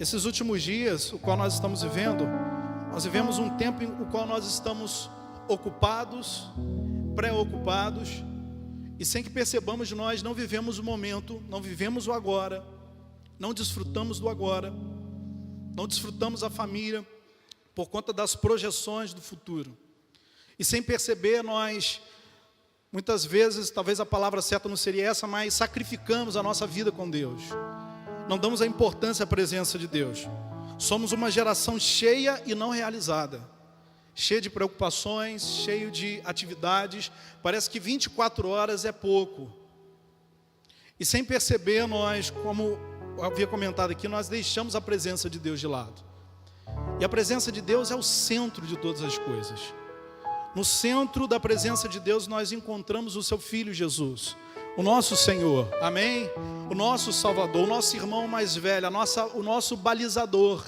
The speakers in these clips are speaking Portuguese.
Esses últimos dias, o qual nós estamos vivendo, nós vivemos um tempo em o qual nós estamos ocupados, preocupados, e sem que percebamos, nós não vivemos o momento, não vivemos o agora, não desfrutamos do agora, não desfrutamos a família, por conta das projeções do futuro. E sem perceber, nós, muitas vezes, talvez a palavra certa não seria essa, mas sacrificamos a nossa vida com Deus. Não damos a importância à presença de Deus. Somos uma geração cheia e não realizada, cheia de preocupações, cheio de atividades. Parece que 24 horas é pouco. E sem perceber, nós, como eu havia comentado aqui, nós deixamos a presença de Deus de lado. E a presença de Deus é o centro de todas as coisas. No centro da presença de Deus nós encontramos o seu Filho Jesus, o nosso Senhor, amém? O nosso Salvador, o nosso irmão mais velho, o nosso balizador,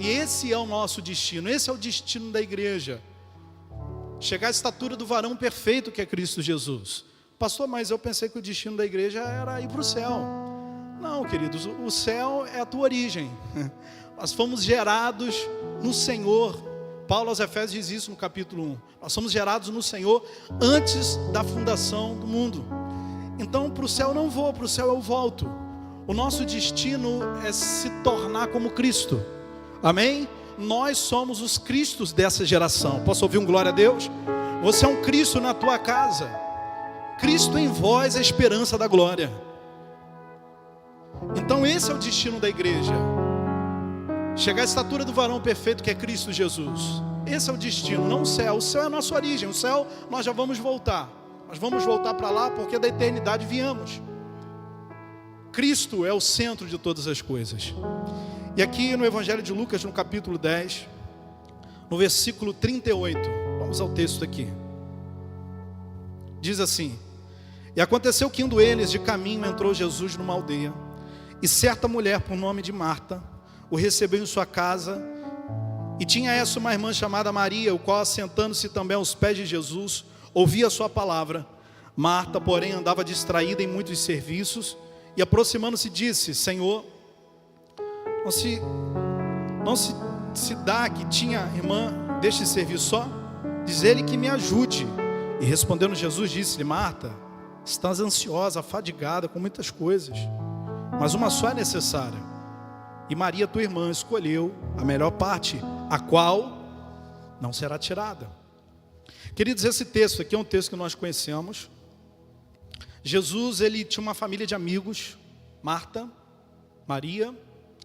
E esse é o nosso destino, esse é o destino da igreja. Chegar à estatura do varão perfeito que é Cristo Jesus. Pastor, mas eu pensei que o destino da igreja era ir para o céu. Não, queridos, o céu é a tua origem. Nós fomos gerados no Senhor. Paulo aos Efésios diz isso no capítulo 1. Nós somos gerados no Senhor antes da fundação do mundo. Então para o céu eu não vou, para o céu eu volto. O nosso destino é se tornar como Cristo. Amém? Nós somos os Cristos dessa geração. Posso ouvir um glória a Deus? Você é um Cristo na tua casa. Cristo em vós é a esperança da glória. Então esse é o destino da igreja. Chegar à estatura do varão perfeito que é Cristo Jesus. Esse é o destino, não o céu. O céu é a nossa origem. O céu nós já vamos voltar. Nós vamos voltar para lá porque da eternidade viemos. Cristo é o centro de todas as coisas. E aqui no Evangelho de Lucas, no capítulo 10, no versículo 38, vamos ao texto aqui. Diz assim: E aconteceu que indo eles de caminho, entrou Jesus numa aldeia, e certa mulher por nome de Marta o recebeu em sua casa, e tinha essa uma irmã chamada Maria, o qual, assentando-se também aos pés de Jesus, ouvia a sua palavra. Marta, porém, andava distraída em muitos serviços, e aproximando-se disse: Senhor, não se dá que tinha irmã deste serviço só? Diz ele que me ajude. E respondendo Jesus, disse-lhe: Marta, estás ansiosa, afadigada com muitas coisas, mas uma só é necessária. E Maria, tua irmã, escolheu a melhor parte, a qual não será tirada. Queridos, esse texto aqui é um texto que nós conhecemos. Jesus, ele tinha uma família de amigos, Marta, Maria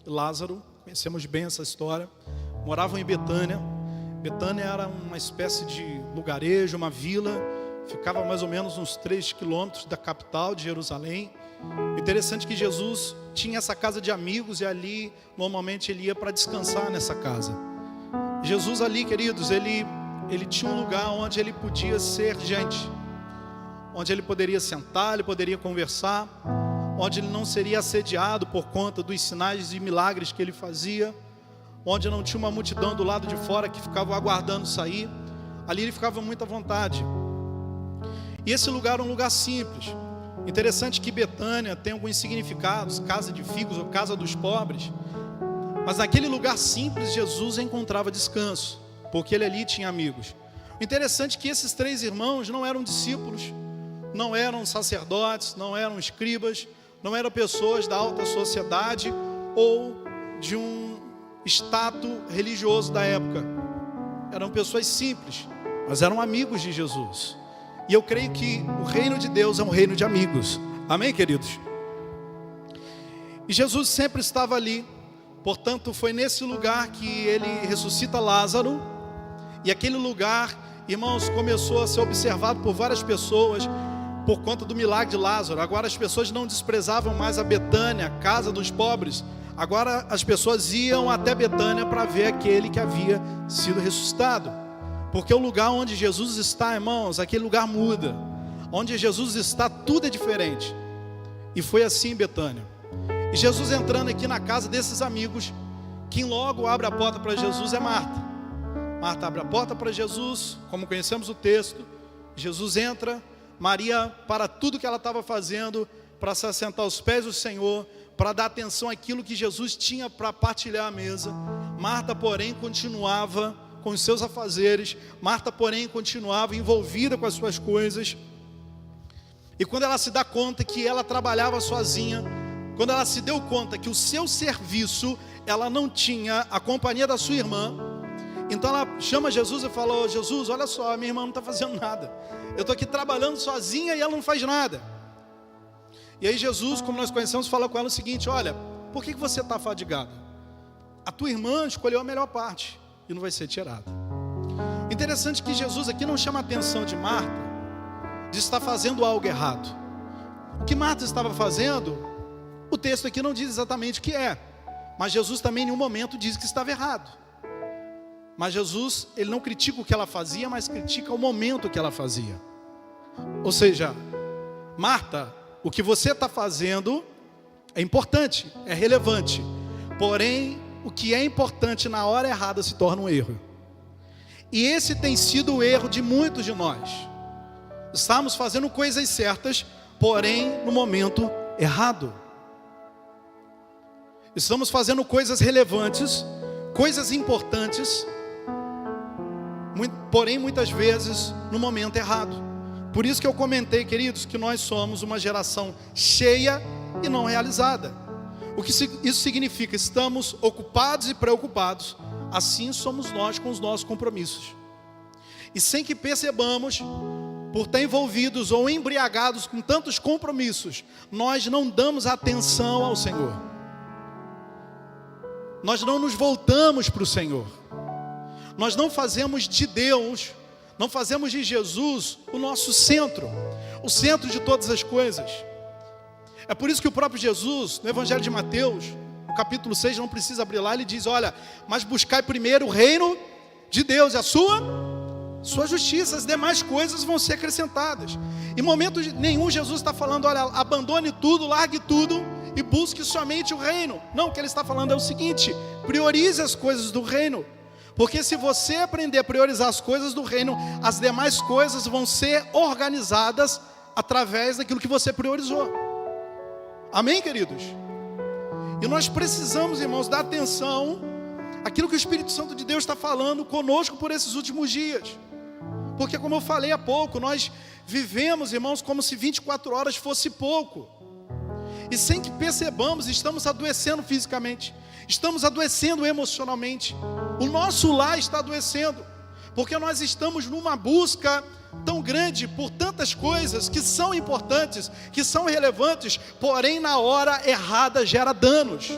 e Lázaro. Conhecemos bem essa história. Moravam em Betânia. Betânia era uma espécie de lugarejo, uma vila. Ficava mais ou menos uns 3 quilômetros da capital de Jerusalém. Interessante que Jesus tinha essa casa de amigos, e ali normalmente ele ia para descansar nessa casa. Jesus ali, queridos, ele tinha um lugar onde ele podia ser gente, onde ele poderia sentar, ele poderia conversar, onde ele não seria assediado por conta dos sinais e milagres que ele fazia, onde não tinha uma multidão do lado de fora que ficava aguardando sair. Ali ele ficava muito à vontade. E esse lugar era um lugar simples. Interessante que Betânia tem alguns significados, casa de figos ou casa dos pobres. Mas naquele lugar simples Jesus encontrava descanso, porque ele ali tinha amigos. Interessante que esses 3 irmãos não eram discípulos, não eram sacerdotes, não eram escribas, não eram pessoas da alta sociedade ou de um status religioso da época. Eram pessoas simples, mas eram amigos de Jesus. E eu creio que o reino de Deus é um reino de amigos. Amém, queridos? E Jesus sempre estava ali. Portanto, foi nesse lugar que ele ressuscita Lázaro. E aquele lugar, irmãos, começou a ser observado por várias pessoas por conta do milagre de Lázaro. Agora as pessoas não desprezavam mais a Betânia, a casa dos pobres. Agora as pessoas iam até Betânia para ver aquele que havia sido ressuscitado. Porque o lugar onde Jesus está, irmãos, aquele lugar muda. Onde Jesus está, tudo é diferente. E foi assim em Betânia. E Jesus entrando aqui na casa desses amigos, quem logo abre a porta para Jesus é Marta. Marta abre a porta para Jesus, como conhecemos o texto. Jesus entra, Maria para tudo que ela estava fazendo, para se assentar aos pés do Senhor, para dar atenção àquilo que Jesus tinha para partilhar à mesa. Marta, porém, continuava com os seus afazeres. Marta, porém, continuava envolvida com as suas coisas. E quando ela se dá conta que ela trabalhava sozinha, quando ela se deu conta que o seu serviço, ela não tinha a companhia da sua irmã, então ela chama Jesus e fala: "Ô Jesus, olha só, minha irmã não está fazendo nada. Eu estou aqui trabalhando sozinha e ela não faz nada." E aí Jesus, como nós conhecemos, fala com ela o seguinte: "Olha, por que você está fadigada? A tua irmã escolheu a melhor parte e não vai ser tirada." Interessante que Jesus aqui não chama a atenção de Marta de estar fazendo algo errado. O que Marta estava fazendo, o texto aqui não diz exatamente o que é, mas Jesus também em nenhum momento diz que estava errado. Mas Jesus, ele não critica o que ela fazia, mas critica o momento que ela fazia. Ou seja, Marta, o que você está fazendo é importante, é relevante. Porém, o que é importante na hora errada se torna um erro. E esse tem sido o erro de muitos de nós. Estamos fazendo coisas certas, porém no momento errado. Estamos fazendo coisas relevantes, coisas importantes, porém muitas vezes no momento errado. Por isso que eu comentei, queridos, que nós somos uma geração cheia e não realizada. O que isso significa? Estamos ocupados e preocupados. Assim somos nós com os nossos compromissos. E sem que percebamos, por estar envolvidos ou embriagados com tantos compromissos, nós não damos atenção ao Senhor. Nós não nos voltamos para o Senhor. Nós não fazemos de Deus, não fazemos de Jesus o nosso centro, o centro de todas as coisas. É por isso que o próprio Jesus, no Evangelho de Mateus, no capítulo 6, não precisa abrir lá, ele diz: "Olha, mas buscai primeiro o reino de Deus e a sua justiça, as demais coisas vão ser acrescentadas." Em momento nenhum Jesus está falando: "Olha, abandone tudo, largue tudo e busque somente o reino." Não, o que ele está falando é o seguinte: priorize as coisas do reino. Porque se você aprender a priorizar as coisas do reino, as demais coisas vão ser organizadas através daquilo que você priorizou. Amém, queridos? E nós precisamos, irmãos, dar atenção àquilo que o Espírito Santo de Deus está falando conosco por esses últimos dias. Porque, como eu falei há pouco, nós vivemos, irmãos, como se 24 horas fosse pouco. E sem que percebamos, estamos adoecendo fisicamente, estamos adoecendo emocionalmente. O nosso lar está adoecendo, porque nós estamos numa busca tão grande por tantas coisas que são importantes, que são relevantes, porém na hora errada gera danos.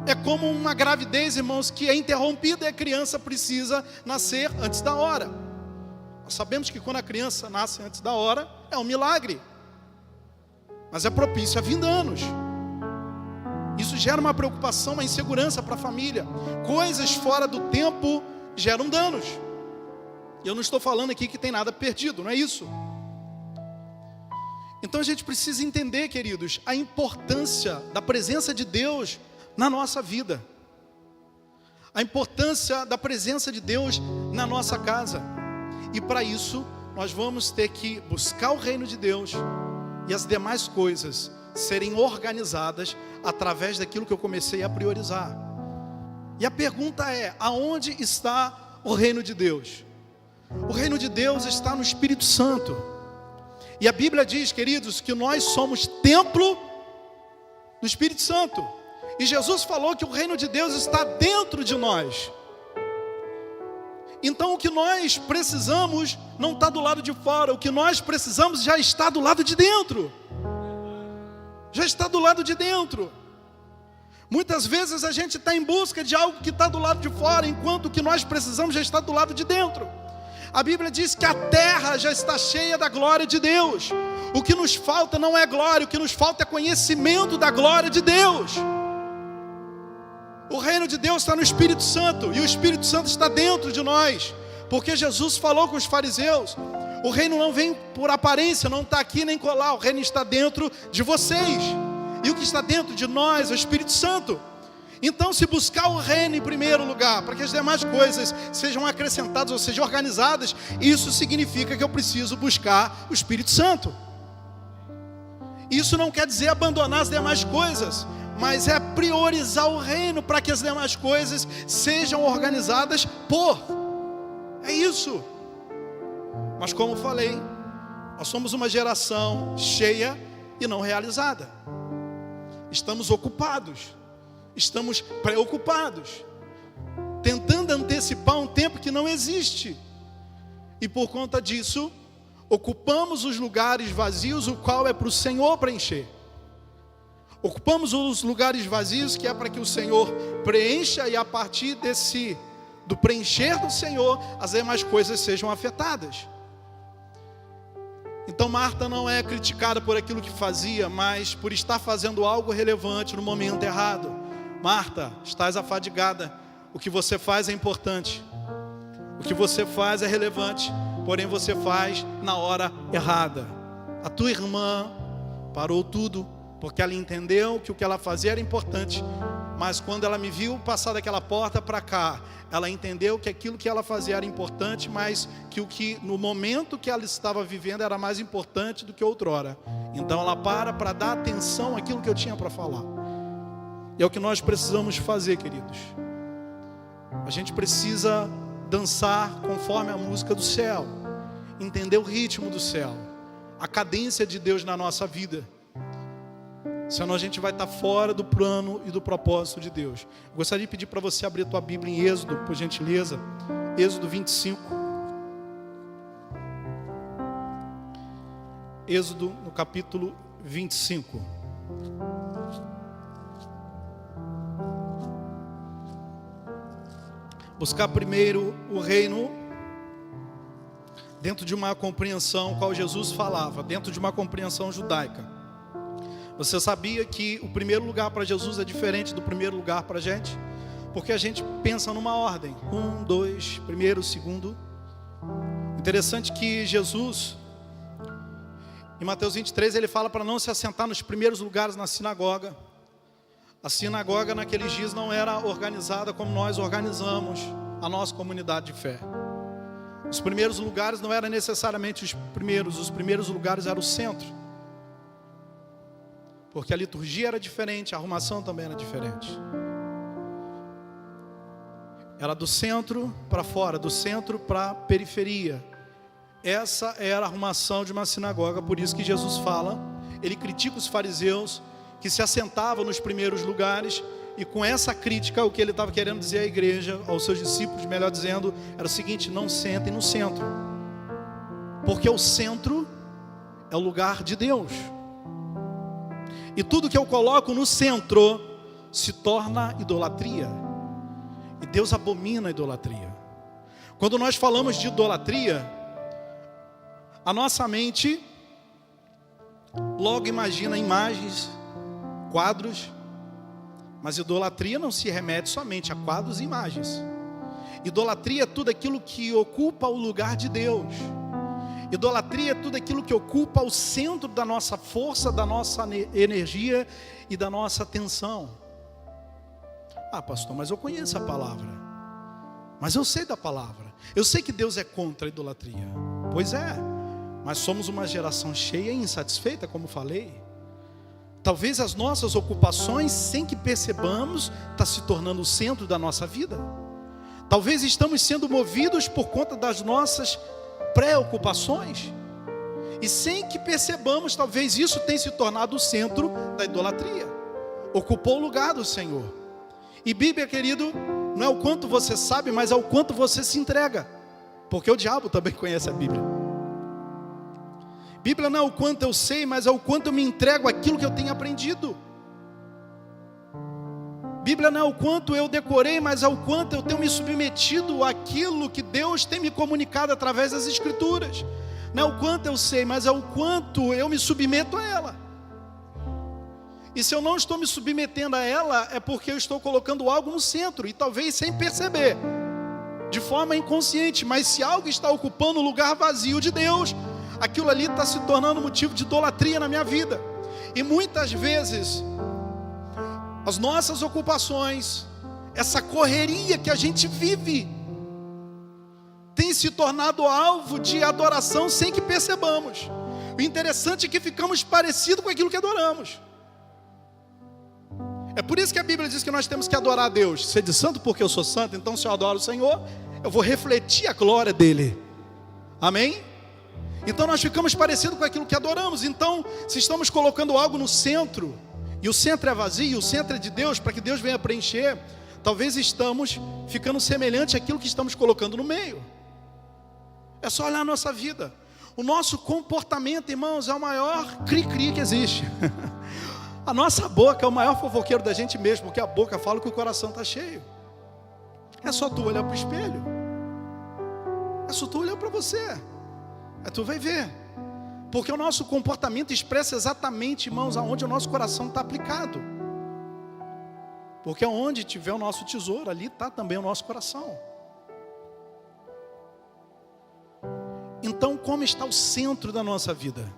É como uma gravidez, irmãos, que é interrompida e a criança precisa nascer antes da hora. Nós sabemos que quando a criança nasce antes da hora, é um milagre, mas é propício a vir danos. Isso gera uma preocupação, uma insegurança para a família. Coisas fora do tempo geram danos. E eu não estou falando aqui que tem nada perdido, não é isso. Então a gente precisa entender, queridos, a importância da presença de Deus na nossa vida. A importância da presença de Deus na nossa casa. E para isso, nós vamos ter que buscar o reino de Deus e as demais coisas serem organizadas através daquilo que eu comecei a priorizar. E a pergunta é: aonde está o reino de Deus? O reino de Deus está no Espírito Santo. E a Bíblia diz, queridos, que nós somos templo do Espírito Santo. E Jesus falou que o reino de Deus está dentro de nós. Então o que nós precisamos não está do lado de fora. O que nós precisamos já está do lado de dentro. Já está do lado de dentro. Muitas vezes a gente está em busca de algo que está do lado de fora, enquanto o que nós precisamos já está do lado de dentro. A Bíblia diz que a terra já está cheia da glória de Deus. O que nos falta não é glória, o que nos falta é conhecimento da glória de Deus. O reino de Deus está no Espírito Santo, e o Espírito Santo está dentro de nós, porque Jesus falou com os fariseus: o reino não vem por aparência, não está aqui nem colar, o reino está dentro de vocês. E o que está dentro de nós é o Espírito Santo. Então, se buscar o reino em primeiro lugar, para que as demais coisas sejam acrescentadas ou sejam organizadas, isso significa que eu preciso buscar o Espírito Santo. Isso não quer dizer abandonar as demais coisas, mas é priorizar o reino para que as demais coisas sejam organizadas por. É isso. Mas como falei, nós somos uma geração cheia e não realizada. Estamos ocupados, estamos preocupados, tentando antecipar um tempo que não existe. E por conta disso, ocupamos os lugares vazios, o qual é para o Senhor preencher. Ocupamos os lugares vazios que é para que o Senhor preencha, e a partir do preencher do Senhor, as demais coisas sejam afetadas. Então Marta não é criticada por aquilo que fazia, mas por estar fazendo algo relevante no momento errado. Marta, estás afadigada, o que você faz é importante, o que você faz é relevante, porém você faz na hora errada. A tua irmã parou tudo, porque ela entendeu que o que ela fazia era importante, mas quando ela me viu passar daquela porta para cá, ela entendeu que aquilo que ela fazia era importante, mas que o que no momento que ela estava vivendo era mais importante do que outrora. Então ela para dar atenção àquilo que eu tinha para falar. E é o que nós precisamos fazer, queridos. A gente precisa dançar conforme a música do céu, entender o ritmo do céu, a cadência de Deus na nossa vida. Senão a gente vai estar fora do plano e do propósito de Deus. Gostaria de pedir para você abrir a tua Bíblia em Êxodo, por gentileza. Êxodo 25. Êxodo no capítulo 25. Buscar primeiro o reino dentro de uma compreensão qual Jesus falava, dentro de uma compreensão judaica. Você sabia que o primeiro lugar para Jesus é diferente do primeiro lugar para a gente? Porque a gente pensa numa ordem, 1, 2, primeiro, segundo. Interessante que Jesus, em Mateus 23, ele fala para não se assentar nos primeiros lugares na sinagoga. A sinagoga naqueles dias não era organizada como nós organizamos a nossa comunidade de fé. Os primeiros lugares não eram necessariamente os primeiros lugares eram o centro. Porque a liturgia era diferente, a arrumação também era diferente. Era do centro para fora, do centro para a periferia. Essa era a arrumação de uma sinagoga, por isso que Jesus fala, ele critica os fariseus que se assentavam nos primeiros lugares, e com essa crítica, o que ele estava querendo dizer à igreja, aos seus discípulos, melhor dizendo, era o seguinte: não sentem no centro, porque o centro é o lugar de Deus. E tudo que eu coloco no centro se torna idolatria. E Deus abomina a idolatria. Quando nós falamos de idolatria, a nossa mente logo imagina imagens, quadros. Mas idolatria não se remete somente a quadros e imagens. Idolatria é tudo aquilo que ocupa o lugar de Deus. Idolatria é tudo aquilo que ocupa o centro da nossa força, da nossa energia e da nossa atenção. Ah, pastor, mas eu conheço a palavra. Mas eu sei da palavra. Eu sei que Deus é contra a idolatria. Pois é, mas somos uma geração cheia e insatisfeita, como falei. Talvez as nossas ocupações, sem que percebamos, está se tornando o centro da nossa vida. Talvez estamos sendo movidos por conta das nossas preocupações, e sem que percebamos, talvez isso tenha se tornado o centro da idolatria. Ocupou o lugar do Senhor. E Bíblia, querido, não é o quanto você sabe, mas é o quanto você se entrega, porque o diabo também conhece a Bíblia. Bíblia não é o quanto eu sei, mas é o quanto eu me entrego àquilo que eu tenho aprendido. Bíblia não é o quanto eu decorei, mas é o quanto eu tenho me submetido àquilo que Deus tem me comunicado através das Escrituras. Não é o quanto eu sei, mas é o quanto eu me submeto a ela. E se eu não estou me submetendo a ela, é porque eu estou colocando algo no centro, e talvez sem perceber, de forma inconsciente. Mas se algo está ocupando o lugar vazio de Deus, aquilo ali está se tornando motivo de idolatria na minha vida. E muitas vezes as nossas ocupações, essa correria que a gente vive, tem se tornado alvo de adoração sem que percebamos. O interessante é que ficamos parecidos com aquilo que adoramos. É por isso que a Bíblia diz que nós temos que adorar a Deus. Ser de santo porque eu sou santo, então se eu adoro o Senhor, eu vou refletir a glória dEle. Amém? Então nós ficamos parecidos com aquilo que adoramos. Então, se estamos colocando algo no centro, e o centro é vazio, o centro é de Deus, para que Deus venha preencher, talvez estamos ficando semelhante àquilo que estamos colocando no meio. É só olhar a nossa vida. O nosso comportamento, irmãos, é o maior cri-cri que existe. A nossa boca é o maior fofoqueiro da gente mesmo, porque a boca fala que o coração está cheio. É só tu olhar para o espelho. É só tu olhar para você. Aí tu vai ver. Porque o nosso comportamento expressa exatamente, irmãos, aonde o nosso coração está aplicado. Porque onde tiver o nosso tesouro, ali está também o nosso coração. Então, como está o centro da nossa vida?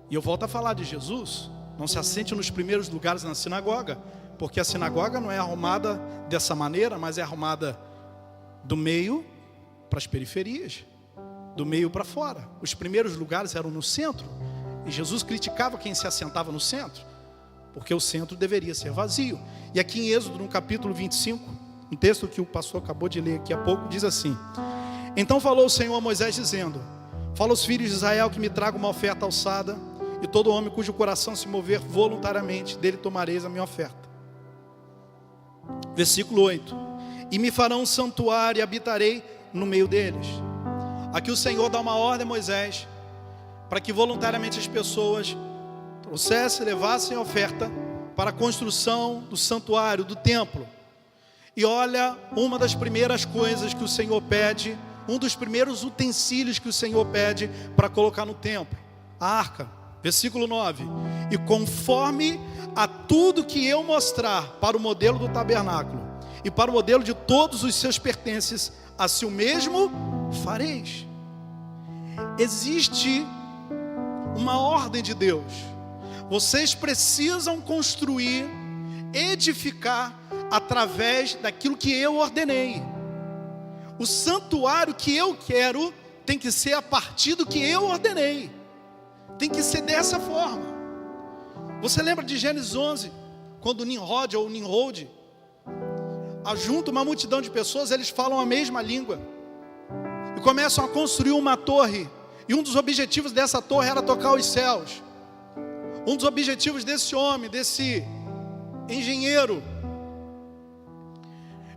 E eu volto a falar de Jesus. Não se assente nos primeiros lugares na sinagoga, porque a sinagoga não é arrumada dessa maneira, mas é arrumada do meio para as periferias, do meio para fora. Os primeiros lugares eram no centro, e Jesus criticava quem se assentava no centro, porque o centro deveria ser vazio. E aqui em Êxodo, no capítulo 25, um texto que o pastor acabou de ler aqui há pouco, diz assim: então falou o Senhor a Moisés dizendo: fala aos filhos de Israel que me tragam uma oferta alçada, e todo homem cujo coração se mover voluntariamente, dele tomareis a minha oferta. Versículo 8: e me farão um santuário e habitarei no meio deles. Aqui o Senhor dá uma ordem a Moisés, para que voluntariamente as pessoas trouxessem, levassem a oferta para a construção do santuário, do templo. E olha, uma das primeiras coisas que o Senhor pede, um dos primeiros utensílios que o Senhor pede para colocar no templo: a arca. Versículo 9: e conforme a tudo que eu mostrar para o modelo do tabernáculo e para o modelo de todos os seus pertences, assim o mesmo fareis. Existe uma ordem de Deus. Vocês precisam construir, edificar através daquilo que eu ordenei. O santuário que eu quero tem que ser a partir do que eu ordenei. Tem que ser dessa forma. Você lembra de Gênesis 11, quando Nimrod ou Nimrod ajunta uma multidão de pessoas, eles falam a mesma língua e começam a construir uma torre, e um dos objetivos dessa torre era tocar os céus. Um dos objetivos desse homem, desse engenheiro,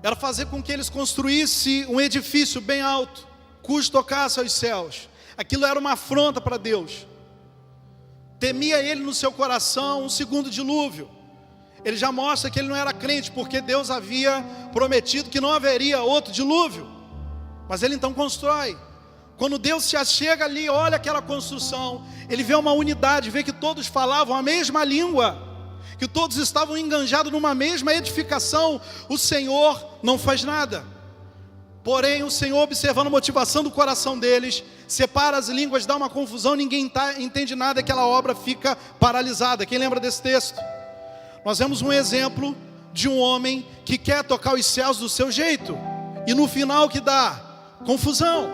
era fazer com que eles construíssem um edifício bem alto, cujo tocasse aos céus. Aquilo era uma afronta para Deus. Temia ele no seu coração um segundo dilúvio. Ele já mostra que ele não era crente, porque Deus havia prometido que não haveria outro dilúvio. Mas ele então constrói. Quando Deus se achega ali, olha aquela construção, ele vê uma unidade, vê que todos falavam a mesma língua, que todos estavam enganjados numa mesma edificação. O Senhor não faz nada. Porém, o Senhor, observando a motivação do coração deles, separa as línguas, dá uma confusão, ninguém entende nada, aquela obra fica paralisada. Quem lembra desse texto? Nós vemos um exemplo de um homem que quer tocar os céus do seu jeito, e no final que dá? Confusão.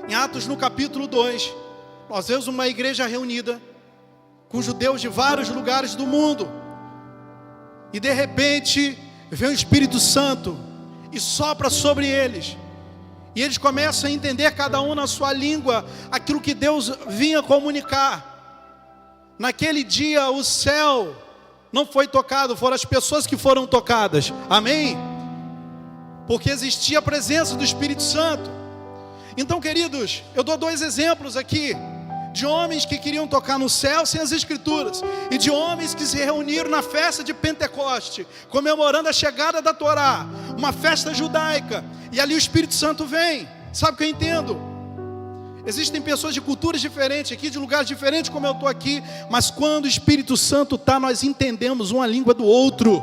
Em Atos, no capítulo 2, nós vemos uma igreja reunida, com judeus de vários lugares do mundo, e de repente, vem o Espírito Santo, e sopra sobre eles, e eles começam a entender, cada um na sua língua, aquilo que Deus vinha comunicar. Naquele dia o céu não foi tocado, foram as pessoas que foram tocadas, amém? Porque existia a presença do Espírito Santo. Então, queridos, eu dou dois exemplos aqui, de homens que queriam tocar no céu sem as Escrituras, e de homens que se reuniram na festa de Pentecoste, comemorando a chegada da Torá, uma festa judaica, e ali o Espírito Santo vem. Sabe o que eu entendo? Existem pessoas de culturas diferentes aqui, de lugares diferentes como eu estou aqui, mas quando o Espírito Santo está, nós entendemos uma língua do outro,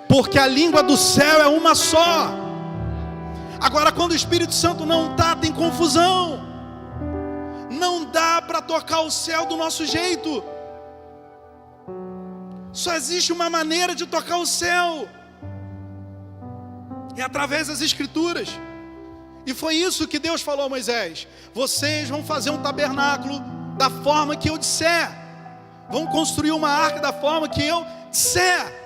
porque a língua do céu é uma só. Agora, quando o Espírito Santo não está, tem confusão. Não dá para tocar o céu do nosso jeito. Só existe uma maneira de tocar o céu, é através das Escrituras. E foi isso que Deus falou a Moisés: vocês vão fazer um tabernáculo da forma que eu disser, vão construir uma arca da forma que eu disser.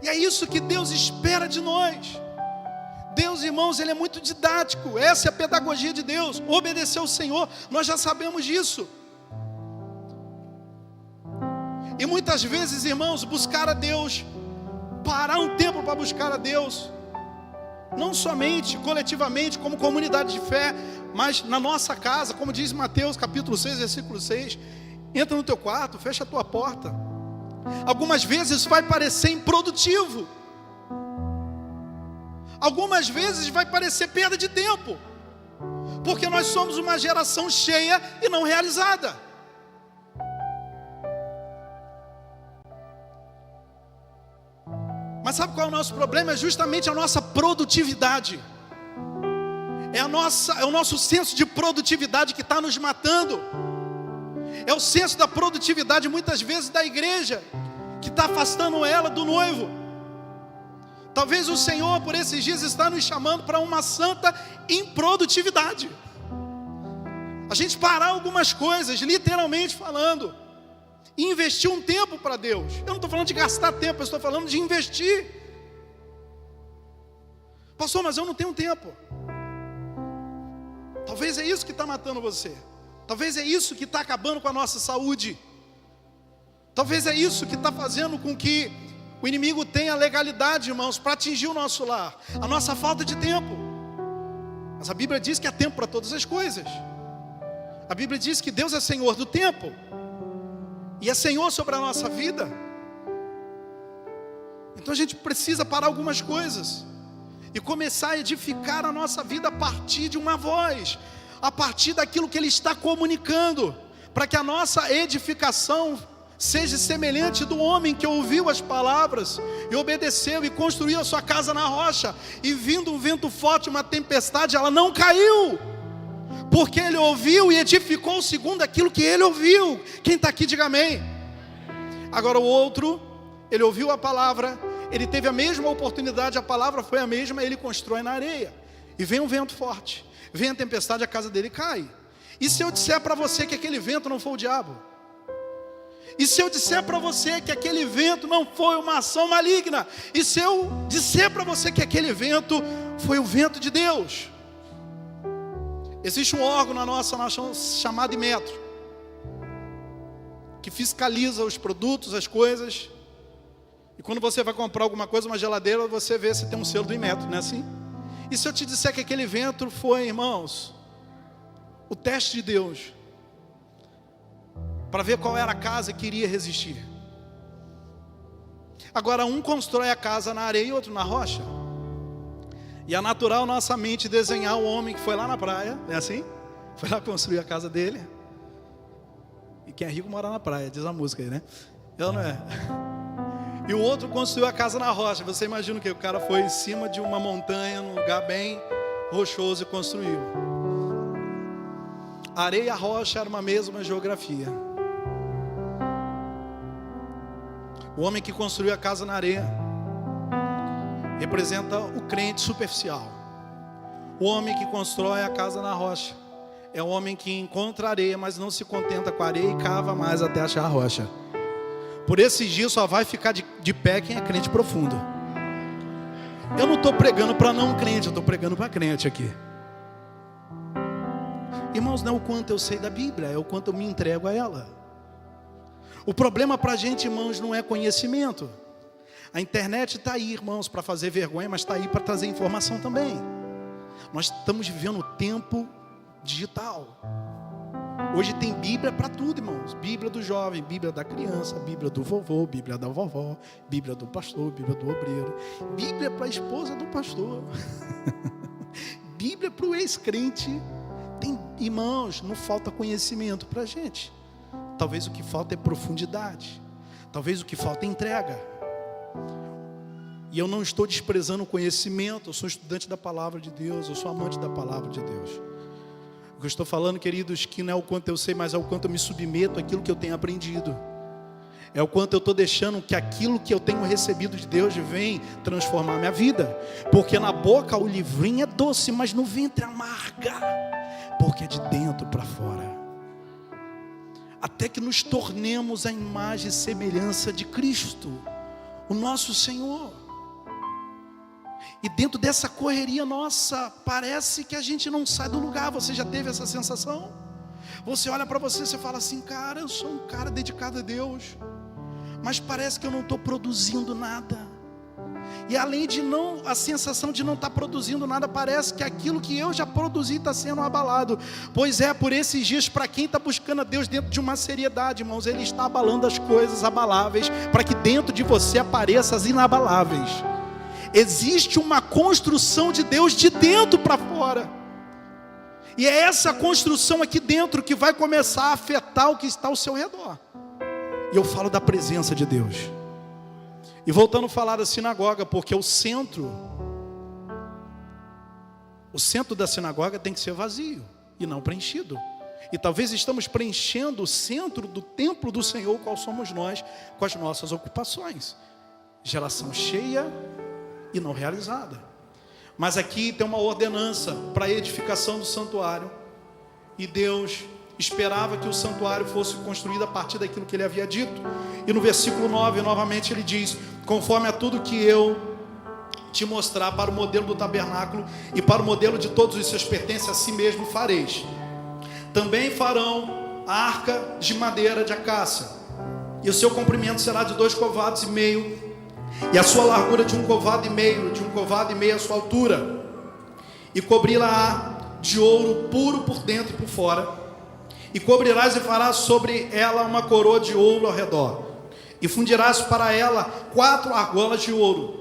E é isso que Deus espera de nós. Deus, irmãos, Ele é muito didático. Essa é a pedagogia de Deus. Obedecer ao Senhor, nós já sabemos disso. E muitas vezes, irmãos, buscar a Deus, parar um tempo para buscar a Deus, não somente coletivamente, como comunidade de fé, mas na nossa casa, como diz Mateus capítulo 6, versículo 6, entra no teu quarto, fecha a tua porta. Algumas vezes vai parecer improdutivo, algumas vezes vai parecer perda de tempo, porque nós somos uma geração cheia e não realizada. Mas sabe qual é o nosso problema? É justamente a nossa produtividade. É o nosso senso de produtividade que está nos matando. É o senso da produtividade, muitas vezes, da igreja, que está afastando ela do noivo. Talvez o Senhor, por esses dias, está nos chamando para uma santa improdutividade. A gente parar algumas coisas, literalmente falando, e investir um tempo para Deus. Eu não estou falando de gastar tempo, eu estou falando de investir. Pastor, mas eu não tenho tempo. Talvez é isso que está matando você. Talvez é isso que está acabando com a nossa saúde. Talvez é isso que está fazendo com que o inimigo tenha legalidade, irmãos, para atingir o nosso lar. A nossa falta de tempo. Mas a Bíblia diz que há tempo para todas as coisas. A Bíblia diz que Deus é Senhor do tempo. E é Senhor sobre a nossa vida. Então a gente precisa parar algumas coisas e começar a edificar a nossa vida a partir de uma voz, a partir daquilo que Ele está comunicando, para que a nossa edificação seja semelhante do homem que ouviu as palavras e obedeceu e construiu a sua casa na rocha, e vindo um vento forte, uma tempestade, ela não caiu, porque ele ouviu e edificou segundo aquilo que ele ouviu. Quem está aqui, diga amém. Agora o outro, ele ouviu a palavra, ele teve a mesma oportunidade, a palavra foi a mesma, ele constrói na areia, e vem um vento forte, vem a tempestade, a casa dele cai. E se eu disser para você que aquele vento não foi o diabo? E se eu disser para você que aquele vento não foi uma ação maligna? E se eu disser para você que aquele vento foi o vento de Deus? Existe um órgão na nossa nação chamado Inmetro, que fiscaliza os produtos, as coisas. E quando você vai comprar alguma coisa, uma geladeira, você vê se tem um selo do Inmetro, não é assim? E se eu te disser que aquele vento foi, irmãos, o teste de Deus, para ver qual era a casa que iria resistir? Agora, um constrói a casa na areia e outro na rocha. E é natural nossa mente desenhar o homem que foi lá na praia, não é assim? Foi lá construir a casa dele. E quem é rico mora na praia, diz a música aí, né? Eu não é. E o outro construiu a casa na rocha. Você imagina o quê? O cara foi em cima de uma montanha, num lugar bem rochoso, e construiu. A areia e a rocha eram uma mesma geografia. O homem que construiu a casa na areia representa o crente superficial. O homem que constrói a casa na rocha é o homem que encontra areia, mas não se contenta com a areia e cava mais até achar a rocha. Por esses dias só vai ficar de pé quem é crente profundo. Eu não estou pregando para não crente, eu estou pregando para crente aqui. Irmãos, não é o quanto eu sei da Bíblia, é o quanto eu me entrego a ela. O problema para a gente, irmãos, não é conhecimento. A internet está aí, irmãos, para fazer vergonha, mas está aí para trazer informação também. Nós estamos vivendo o tempo digital. Hoje tem Bíblia para tudo, irmãos. Bíblia do jovem, Bíblia da criança, Bíblia do vovô, Bíblia da vovó, Bíblia do pastor, Bíblia do obreiro, Bíblia para a esposa do pastor, Bíblia para o ex-crente. Tem, irmãos, não falta conhecimento para a gente. Talvez o que falta é profundidade. Talvez o que falta é entrega. E eu não estou desprezando o conhecimento. Eu sou estudante da palavra de Deus. Eu sou amante da palavra de Deus. O que eu estou falando, queridos, que não é o quanto eu sei, mas é o quanto eu me submeto àquilo que eu tenho aprendido. É o quanto eu estou deixando que aquilo que eu tenho recebido de Deus vem transformar minha vida. Porque na boca o livrinho é doce, mas no ventre amarga. Porque é de dentro para fora. Até que nos tornemos a imagem e semelhança de Cristo, o nosso Senhor. E dentro dessa correria nossa, parece que a gente não sai do lugar. Você já teve essa sensação? Você olha para você e fala assim: cara, eu sou um cara dedicado a Deus, mas parece que eu não estou produzindo nada. E além de a sensação de não estar produzindo nada, parece que aquilo que eu já produzi está sendo abalado. Pois é, por esses dias, para quem está buscando a Deus dentro de uma seriedade, irmãos, Ele está abalando as coisas abaláveis, para que dentro de você apareçam as inabaláveis. Existe uma construção de Deus de dentro para fora. E é essa construção aqui dentro que vai começar a afetar o que está ao seu redor. E eu falo da presença de Deus. E voltando a falar da sinagoga, porque o centro da sinagoga tem que ser vazio e não preenchido. E talvez estamos preenchendo o centro do templo do Senhor, qual somos nós, com as nossas ocupações. Geração cheia e não realizada. Mas aqui tem uma ordenança para a edificação do santuário. E Deus esperava que o santuário fosse construído a partir daquilo que Ele havia dito. E no versículo 9, novamente Ele diz: conforme a tudo que eu te mostrar, para o modelo do tabernáculo e para o modelo de todos os seus pertences, a si mesmo fareis. Também farão a arca de madeira de acácia, e o seu comprimento será de 2,5 covados, e a sua largura de 1,5 covado, de 1,5 covado a sua altura, e cobri-la de ouro puro por dentro e por fora, e cobrirás e farás sobre ela uma coroa de ouro ao redor, e fundirás para ela 4 argolas de ouro,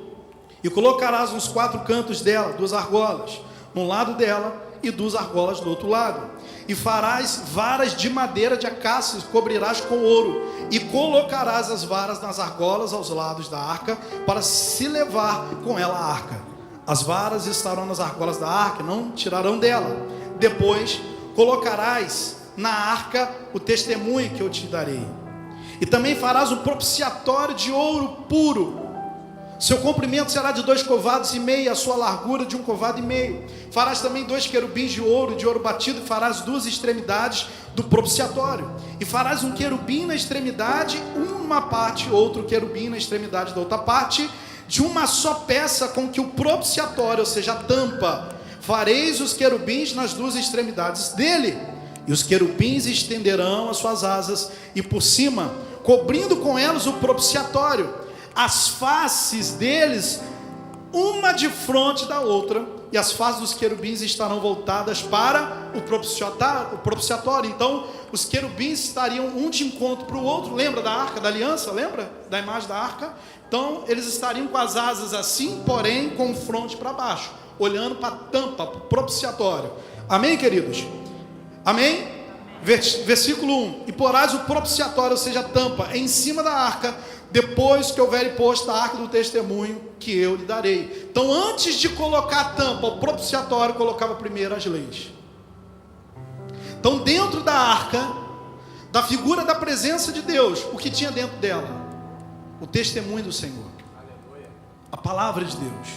e colocarás nos 4 cantos dela 2 argolas, num lado dela e 2 argolas do outro lado, e farás varas de madeira de acácia, cobrirás com ouro, e colocarás as varas nas argolas aos lados da arca, para se levar com ela a arca. As varas estarão nas argolas da arca, não tirarão dela. Depois colocarás na arca o testemunho que eu te darei. E também farás um propiciatório de ouro puro. Seu comprimento será de 2,5 covados, a sua largura de 1,5 covado. Farás também 2 querubins de ouro batido, e farás 2 extremidades do propiciatório. E farás um querubim na extremidade, uma parte, outro querubim na extremidade da outra parte, de uma só peça, com que o propiciatório, ou seja, a tampa, fareis os querubins nas 2 extremidades dele. E os querubins estenderão as suas asas, e por cima, cobrindo com elas o propiciatório, as faces deles, uma de frente da outra, e as faces dos querubins estarão voltadas para o propiciatório. Então, os querubins estariam um de encontro para o outro. Lembra da arca da aliança? Lembra da imagem da arca? Então, eles estariam com as asas assim, porém com o fronte para baixo, olhando para a tampa, para o propiciatório. Amém, queridos? Amém? Versículo 1: e porás o propiciatório, ou seja, a tampa, em cima da arca, depois que houver posto a arca do testemunho que eu lhe darei. Então, antes de colocar a tampa, o propiciatório colocava primeiro as leis. Então, dentro da arca, da figura da presença de Deus, o que tinha dentro dela? O testemunho do Senhor, a palavra de Deus.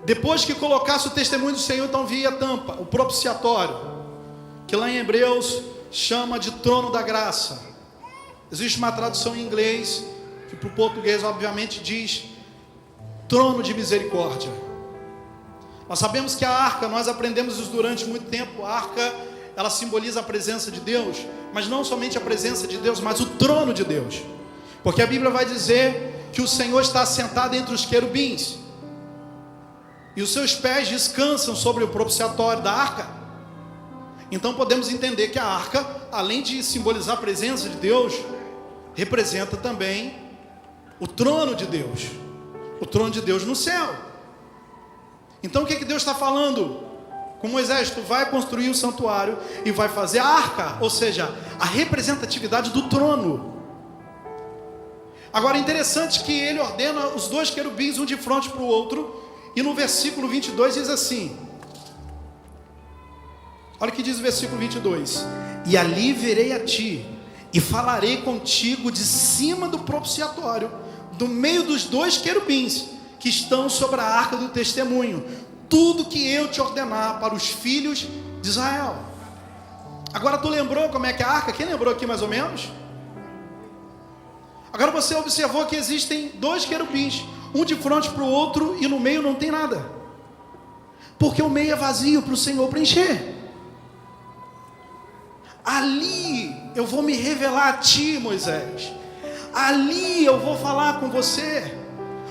Depois que colocasse o testemunho do Senhor, então via a tampa, o propiciatório, que lá em Hebreus chama de trono da graça. Existe uma tradução em inglês, que para o português obviamente diz trono de misericórdia. Nós sabemos que a arca, nós aprendemos isso durante muito tempo, a arca, ela simboliza a presença de Deus, mas não somente a presença de Deus, mas o trono de Deus, porque a Bíblia vai dizer que o Senhor está assentado entre os querubins, e os seus pés descansam sobre o propiciatório da arca. Então podemos entender que a arca, além de simbolizar a presença de Deus, representa também o trono de Deus, o trono de Deus no céu. Então o que Deus está falando com Moisés? Tu vai construir o santuário e vai fazer a arca, ou seja, a representatividade do trono. Agora é interessante que ele ordena os 2 querubins, um de frente para o outro, e no versículo 22 diz assim, olha o que diz o versículo 22: e ali verei a ti, E falarei contigo de cima do propiciatório, do meio dos 2 querubins que estão sobre a arca do testemunho, tudo que eu te ordenar para os filhos de Israel. Agora tu lembrou como é que é a arca? Quem lembrou aqui mais ou menos? Agora você observou que existem 2 querubins, um de frente para o outro, e no meio não tem nada, porque o meio é vazio para o Senhor preencher. Ali eu vou me revelar a ti, Moisés. Ali eu vou falar com você.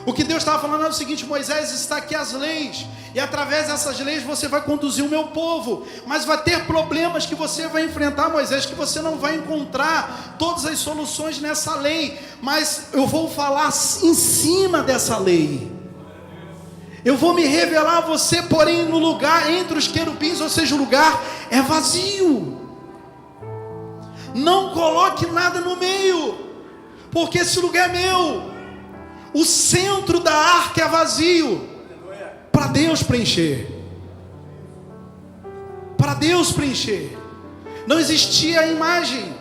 O que Deus estava falando é o seguinte: Moisés, está aqui as leis, e através dessas leis você vai conduzir o meu povo, mas vai ter problemas que você vai enfrentar, Moisés, que você não vai encontrar todas as soluções nessa lei, mas eu vou falar em cima dessa lei. Eu vou me revelar a você, porém no lugar entre os querubins, ou seja, o lugar é vazio. Não coloque nada no meio, porque esse lugar é meu. O centro da arca é vazio, para Deus preencher. Para Deus preencher. Não existia a imagem,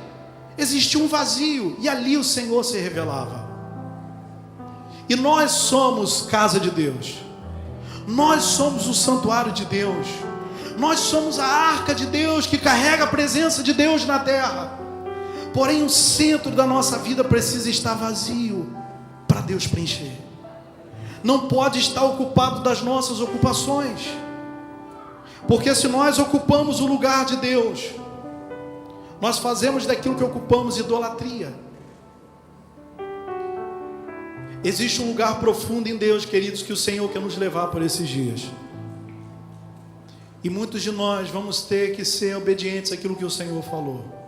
existia um vazio, e ali o Senhor se revelava. E nós somos casa de Deus, nós somos o santuário de Deus, nós somos a arca de Deus que carrega a presença de Deus na terra. Porém o centro da nossa vida precisa estar vazio, para Deus preencher. Não pode estar ocupado das nossas ocupações, porque se nós ocupamos o lugar de Deus, nós fazemos daquilo que ocupamos idolatria. Existe um lugar profundo em Deus, queridos, que o Senhor quer nos levar por esses dias, e muitos de nós vamos ter que ser obedientes àquilo que o Senhor falou.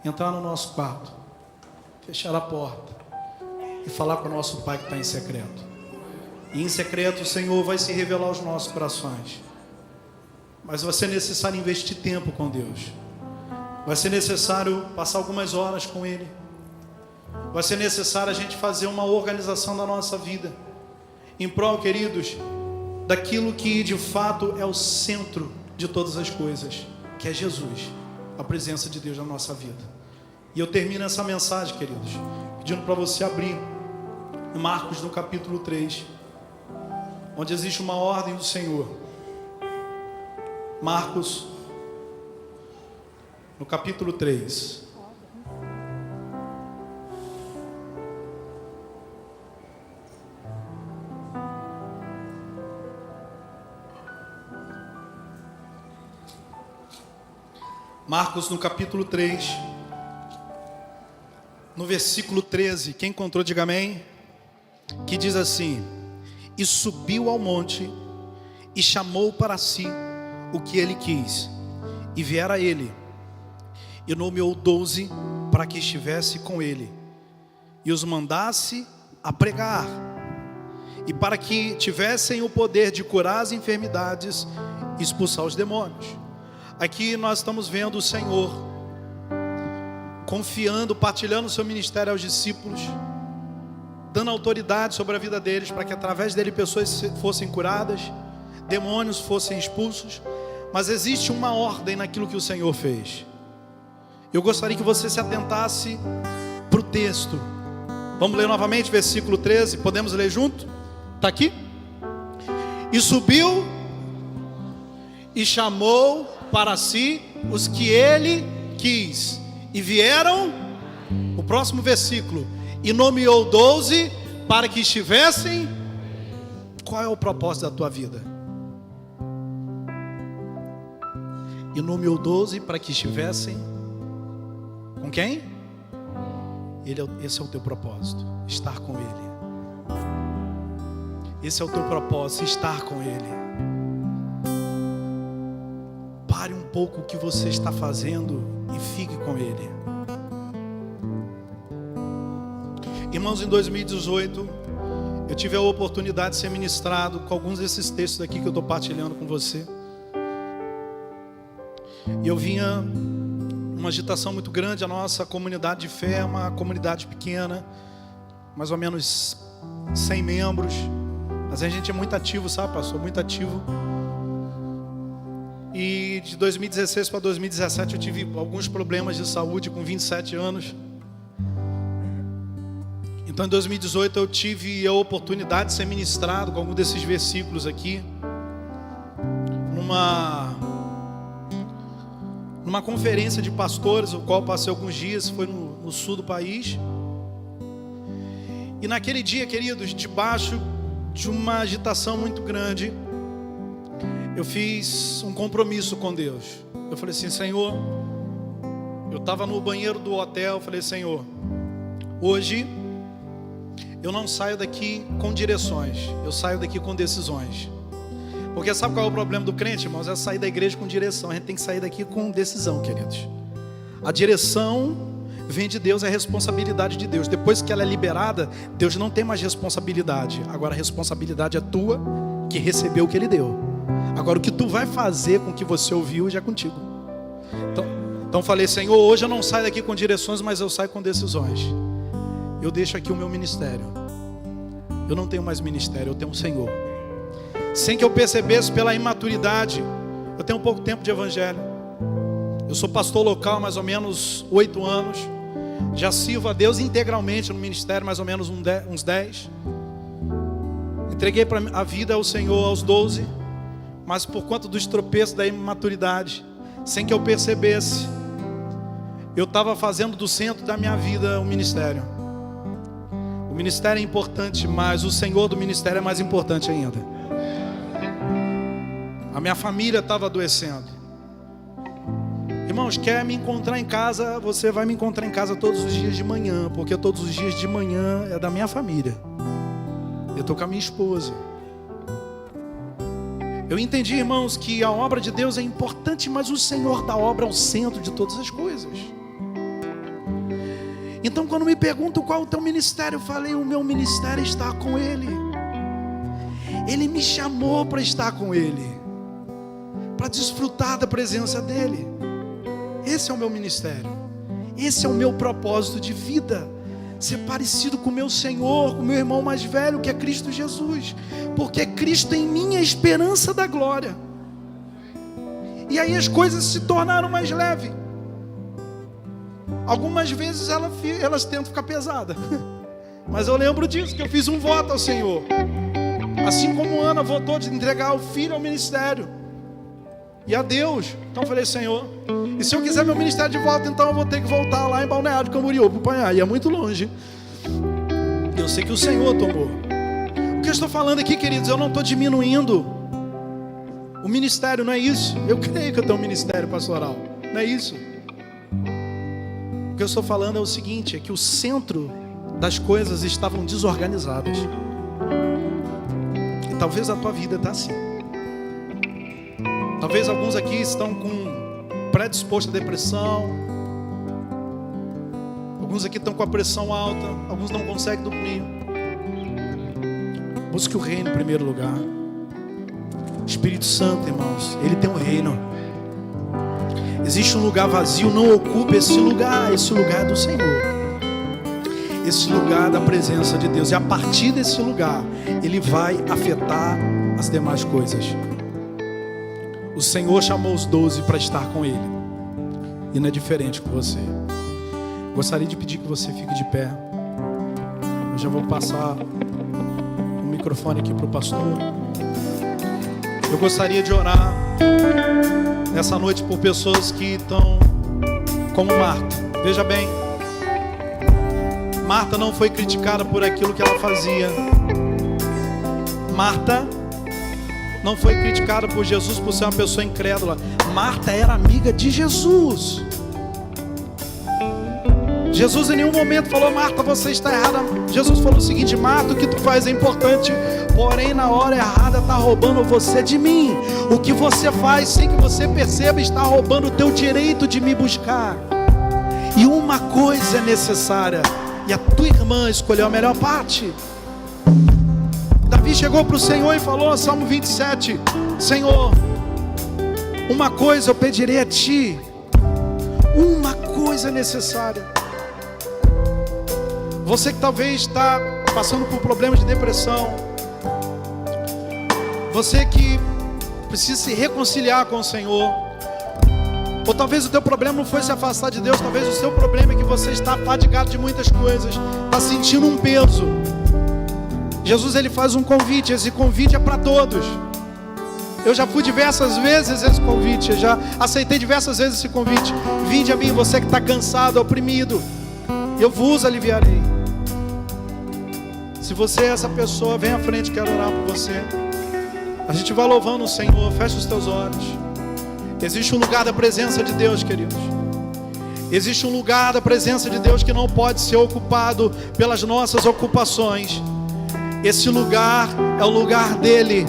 Entrar no nosso quarto, fechar a porta e falar com o nosso Pai que está em secreto. E em secreto o Senhor vai se revelar aos nossos corações. Mas vai ser necessário investir tempo com Deus. Vai ser necessário passar algumas horas com Ele. Vai ser necessário a gente fazer uma organização da nossa vida, em prol, queridos, daquilo que de fato é o centro de todas as coisas, que é Jesus, a presença de Deus na nossa vida. E eu termino essa mensagem, queridos, pedindo para você abrir em Marcos no capítulo 3, onde existe uma ordem do Senhor. Marcos no capítulo 3. Marcos no capítulo 3, no versículo 13, quem encontrou diga amém, que diz assim: e subiu ao monte, e chamou para si o que ele quis, e viera a ele, e nomeou 12 para que estivesse com ele, e os mandasse a pregar, e para que tivessem o poder de curar as enfermidades e expulsar os demônios. Aqui nós estamos vendo o Senhor confiando, partilhando o seu ministério aos discípulos, dando autoridade sobre a vida deles, para que através dele pessoas fossem curadas, demônios fossem expulsos. Mas existe uma ordem naquilo que o Senhor fez. Eu gostaria que você se atentasse para o texto. Vamos ler novamente, versículo 13, podemos ler junto? Está aqui? E subiu e chamou para si os que ele quis, e vieram, o próximo versículo, e nomeou 12 para que estivessem. Qual é o propósito da tua vida? E nomeou 12 para que estivessem com quem? Esse é o teu propósito, estar com Ele. Esse é o teu propósito, estar com Ele. Pare um pouco o que você está fazendo e fique com Ele. Irmãos, em 2018 eu tive a oportunidade de ser ministrado com alguns desses textos aqui que eu estou partilhando com você. E eu vinha uma agitação muito grande. A nossa comunidade de fé é uma comunidade pequena, mais ou menos 100 membros, mas a gente é muito ativo, sabe, pastor? Muito ativo. E de 2016 para 2017 eu tive alguns problemas de saúde com 27 anos. Então em 2018 eu tive a oportunidade de ser ministrado com algum desses versículos aqui numa conferência de pastores, o qual passei alguns dias, foi no sul do país. E naquele dia, queridos, debaixo de uma agitação muito grande, eu fiz um compromisso com Deus. Eu falei assim: Senhor, eu estava no banheiro do hotel, eu falei: Senhor, hoje eu não saio daqui com direções, eu saio daqui com decisões. Porque sabe qual é o problema do crente, irmãos? É sair da igreja com direção. A gente tem que sair daqui com decisão, queridos. A direção vem de Deus, é responsabilidade de Deus. Depois que ela é liberada, Deus não tem mais responsabilidade. Agora a responsabilidade é tua, que recebeu o que Ele deu. Agora o que tu vai fazer com o que você ouviu já é contigo. Então falei: Senhor, hoje eu não saio daqui com direções, mas eu saio com decisões. Eu deixo aqui o meu ministério. Eu não tenho mais ministério, eu tenho um Senhor. Sem que eu percebesse pela imaturidade, eu tenho pouco tempo de evangelho. Eu sou pastor local há mais ou menos 8 anos. Já sirvo a Deus integralmente no ministério mais ou menos uns 10. Entreguei a vida ao Senhor aos 12. Mas por conta dos tropeços da imaturidade, sem que eu percebesse, eu estava fazendo do centro da minha vida o ministério. O ministério é importante, mas o Senhor do ministério é mais importante ainda. A minha família estava adoecendo. Irmãos, quer me encontrar em casa? Você vai me encontrar em casa todos os dias de manhã, porque todos os dias de manhã é da minha família. Eu estou com a minha esposa. Eu entendi, irmãos, que a obra de Deus é importante, mas o Senhor da obra é o centro de todas as coisas. Então quando me perguntam qual é o teu ministério, eu falei: o meu ministério é estar com Ele. Ele me chamou para estar com Ele, para desfrutar da presença dEle. Esse é o meu ministério. Esse é o meu propósito de vida. Ser parecido com o meu Senhor, com o meu irmão mais velho, que é Cristo Jesus. Porque Cristo em mim é a esperança da glória. E aí as coisas se tornaram mais leves. Algumas vezes elas tentam ficar pesadas. Mas eu lembro disso, que eu fiz um voto ao Senhor. Assim como Ana votou de entregar o filho ao ministério e a Deus. Então eu falei: Senhor, e se eu quiser meu ministério de volta, então eu vou ter que voltar lá em Balneário Camboriú para apanhar, e é muito longe. Eu sei que o Senhor tomou. O que eu estou falando aqui, queridos, eu não estou diminuindo o ministério, não é isso. Eu creio que eu tenho um ministério pastoral, não é isso. O que eu estou falando é o seguinte: é que o centro das coisas estavam desorganizadas. E talvez a tua vida está assim. Talvez alguns aqui estão predispostos à depressão. Alguns aqui estão com a pressão alta. Alguns não conseguem dormir. Busque o reino em primeiro lugar. Espírito Santo, irmãos, Ele tem um reino. Existe um lugar vazio, não ocupe esse lugar. Esse lugar é do Senhor. Esse lugar é da presença de Deus. E a partir desse lugar, Ele vai afetar as demais coisas. O Senhor chamou os 12 para estar com Ele. E não é diferente com você. Gostaria de pedir que você fique de pé. Eu já vou passar o microfone aqui para o pastor. Eu gostaria de orar nessa noite por pessoas que estão como Marta. Veja bem, Marta não foi criticada por aquilo que ela fazia. Marta não foi criticada por Jesus por ser uma pessoa incrédula. Marta era amiga de Jesus. Jesus em nenhum momento falou: Marta, você está errada. Jesus falou o seguinte: Marta, o que tu faz é importante, porém na hora errada está roubando você de mim. O que você faz sem que você perceba está roubando o teu direito de me buscar. E uma coisa é necessária, e a tua irmã escolheu a melhor parte. Davi chegou para o Senhor e falou, Salmo 27, Senhor, uma coisa eu pedirei a Ti, uma coisa necessária. Você que talvez está passando por problemas de depressão, você que precisa se reconciliar com o Senhor, Ou talvez o teu problema não foi se afastar de Deus. Talvez o seu problema é que você está fadigado de muitas coisas, está sentindo um peso. Jesus, ele faz um convite. Esse convite é para todos. Eu já fui diversas vezes esse convite. Eu já aceitei diversas vezes esse convite. Vinde a mim, você que está cansado, oprimido, eu vos aliviarei. Se você é essa pessoa, vem à frente, quero orar por você. A gente vai louvando o Senhor. Fecha os teus olhos. Existe um lugar da presença de Deus, queridos. Existe um lugar da presença de Deus que não pode ser ocupado pelas nossas ocupações. Esse lugar é o lugar dele,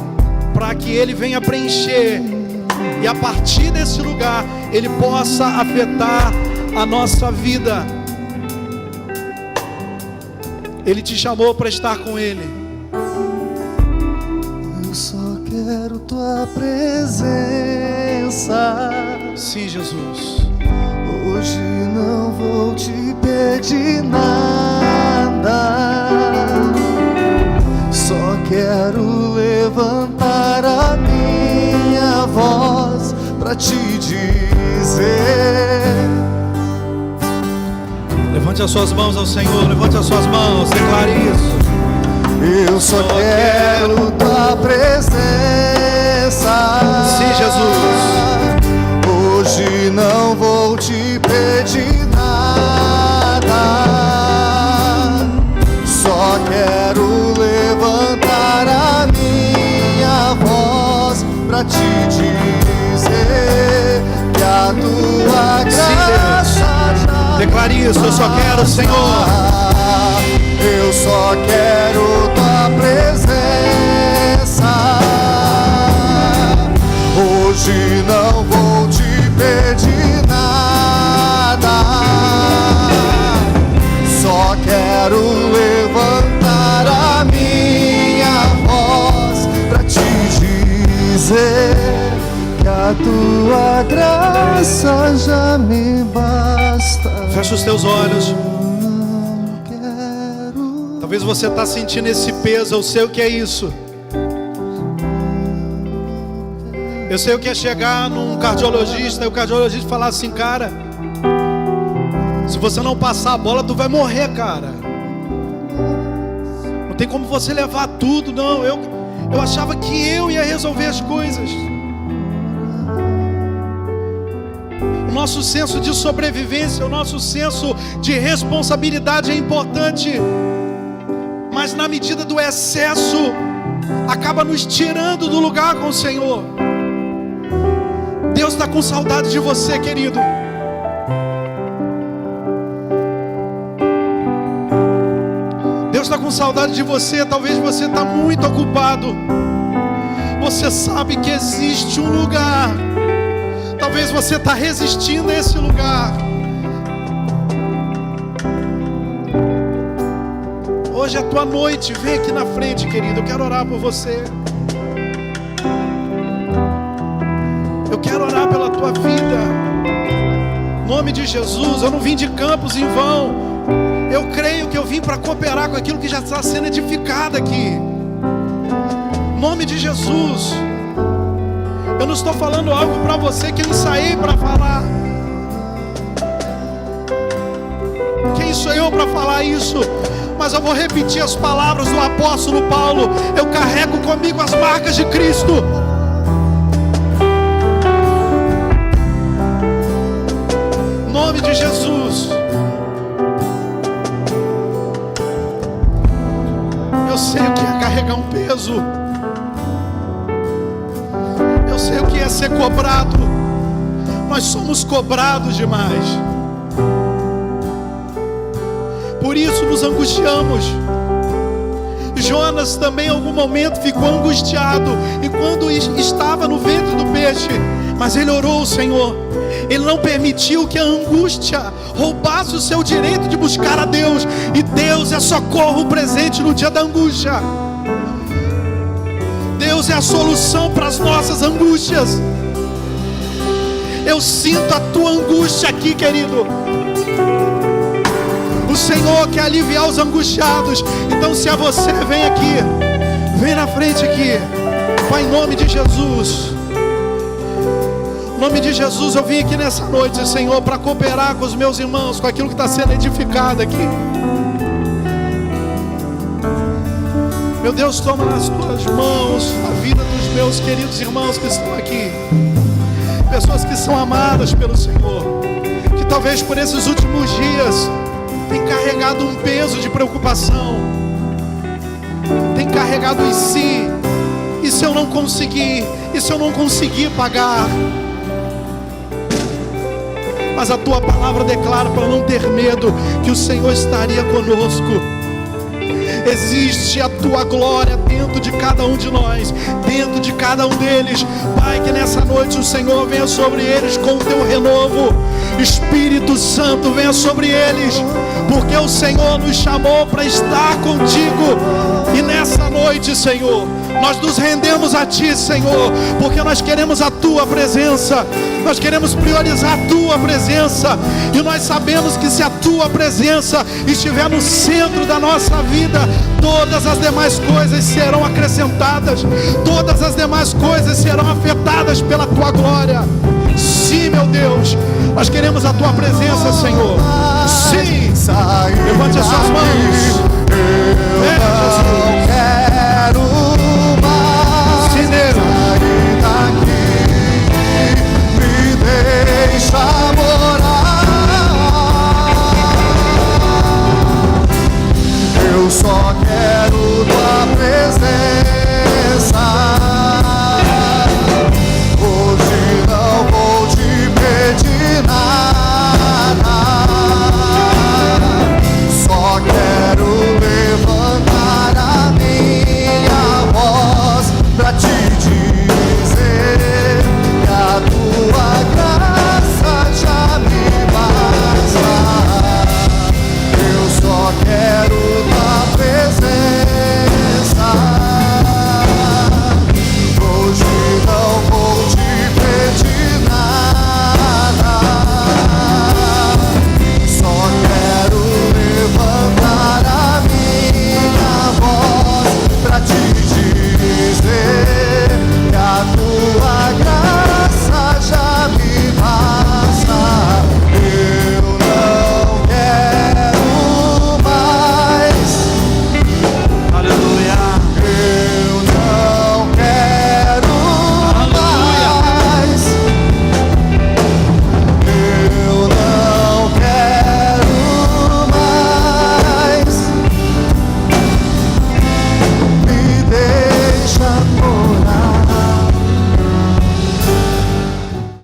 para que ele venha preencher, e a partir desse lugar ele possa afetar a nossa vida. Ele te chamou para estar com ele. Eu só quero tua presença. Sim, Jesus. Hoje não vou te pedir nada, só quero levantar a minha voz pra te dizer. Levante as suas mãos ao Senhor, levante as suas mãos, declare isso. Eu só quero tua presença. Sim, Jesus. Hoje não vou te pedir nada, só quero levantar a minha voz pra te dizer que a tua graça já. Declare isso, eu só quero, Senhor. Eu só quero tua presença. Hoje não vou te pedir nada, só quero levantar a minha voz pra te dizer que a tua graça já me basta. Fecha os teus olhos. Talvez você está sentindo esse peso. Eu sei o que é isso. Eu sei o que é chegar num cardiologista e o cardiologista falar assim: cara, se você não passar a bola, tu vai morrer, cara. Não tem como você levar tudo, não. Eu achava que eu ia resolver as coisas. O nosso senso de sobrevivência, o nosso senso de responsabilidade é importante, mas na medida do excesso, acaba nos tirando do lugar com o Senhor. Deus está com saudade de você, querido. Deus está com saudade de você. Talvez você está muito ocupado. Você sabe que existe um lugar. Talvez você está resistindo a esse lugar. Hoje é a tua noite. Vem aqui na frente, querido. Eu quero orar por você. Eu quero orar pela tua vida. Em nome de Jesus. Eu não vim de Campos em vão. Eu creio que eu vim para cooperar com aquilo que já está sendo edificado aqui. Em nome de Jesus. Eu não estou falando algo para você que eu ensaiei para falar. Quem sou eu para falar isso? Mas eu vou repetir as palavras do apóstolo Paulo. Eu carrego comigo as marcas de Cristo. Em nome de Jesus. Eu sei o que é carregar um peso. Eu sei o que é ser cobrado. Nós somos cobrados demais. Por isso nos angustiamos. Jonas também em algum momento ficou angustiado, e quando estava no ventre do peixe, mas ele orou ao Senhor. Ele não permitiu que a angústia roubasse o seu direito de buscar a Deus. E Deus é socorro presente no dia da angústia. Deus é a solução para as nossas angústias. Eu sinto a tua angústia aqui, querido. O Senhor quer aliviar os angustiados. Então se é você, vem aqui. Vem na frente aqui. Pai, em nome de Jesus. Em nome de Jesus, eu vim aqui nessa noite, Senhor, para cooperar com os meus irmãos, com aquilo que está sendo edificado aqui. Meu Deus, toma nas tuas mãos a vida dos meus queridos irmãos que estão aqui. Pessoas que são amadas pelo Senhor, que talvez por esses últimos dias tem carregado um peso de preocupação, tem carregado em si: e se eu não conseguir? E se eu não conseguir pagar? Mas a tua palavra declara para não ter medo, que o Senhor estaria conosco. Existe a tua glória dentro de cada um de nós, dentro de cada um deles. Pai, que nessa noite o Senhor venha sobre eles com o teu renovo. Espírito Santo, venha sobre eles, porque o Senhor nos chamou para estar contigo. E nessa noite, Senhor, nós nos rendemos a Ti, Senhor, porque nós queremos a Tua presença. Nós queremos priorizar a Tua presença. E nós sabemos que se a Tua presença estiver no centro da nossa vida, todas as demais coisas serão acrescentadas. Todas as demais coisas serão afetadas pela Tua glória. Sim, meu Deus, nós queremos a Tua presença, Senhor. Sim, levante as suas mãos. Jesus.